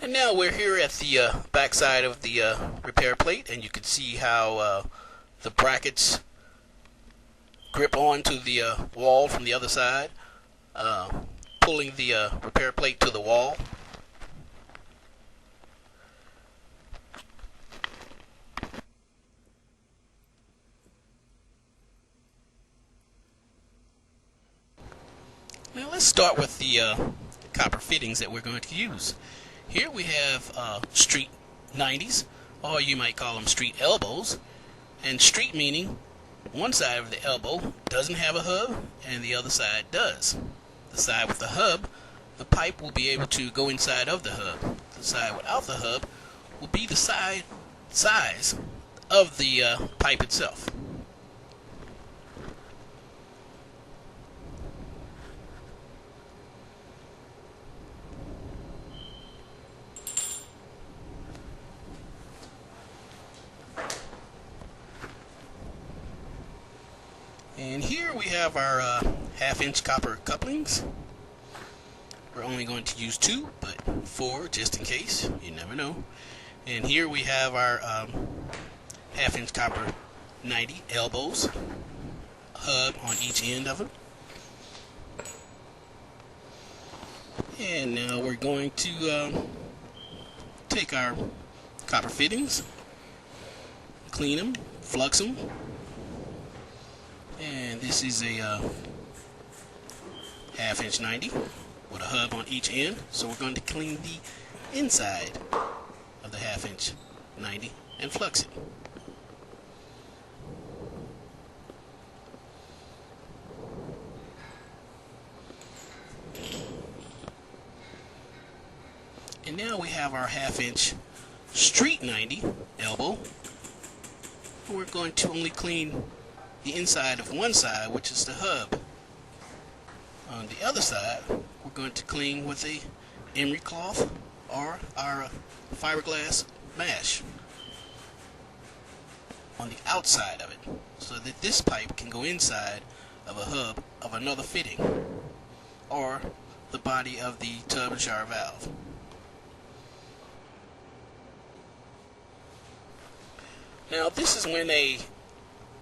And now we're here at the back side of the repair plate, and you can see how the brackets grip onto the wall from the other side, pulling the repair plate to the wall. Now let's start with the copper fittings that we're going to use. Here we have street 90s, or you might call them street elbows. And street meaning one side of the elbow doesn't have a hub and the other side does. The side with the hub, the pipe will be able to go inside of the hub. The side without the hub will be the size of the pipe itself. And here we have our half-inch copper couplings. We're only going to use 2, but 4 just in case. You never know. And here we have our half-inch copper 90 elbows, hub on each end of them. And now we're going to take our copper fittings, clean them, flux them. And this is a half-inch 90 with a hub on each end. So we're going to clean the inside of the half-inch 90 and flux it. And now we have our half-inch street 90 elbow. We're going to only clean the inside of one side, which is the hub. On the other side, we're going to clean with a emery cloth or our fiberglass mesh on the outside of it, so that this pipe can go inside of a hub of another fitting or the body of the tub and shower valve. Now this is when a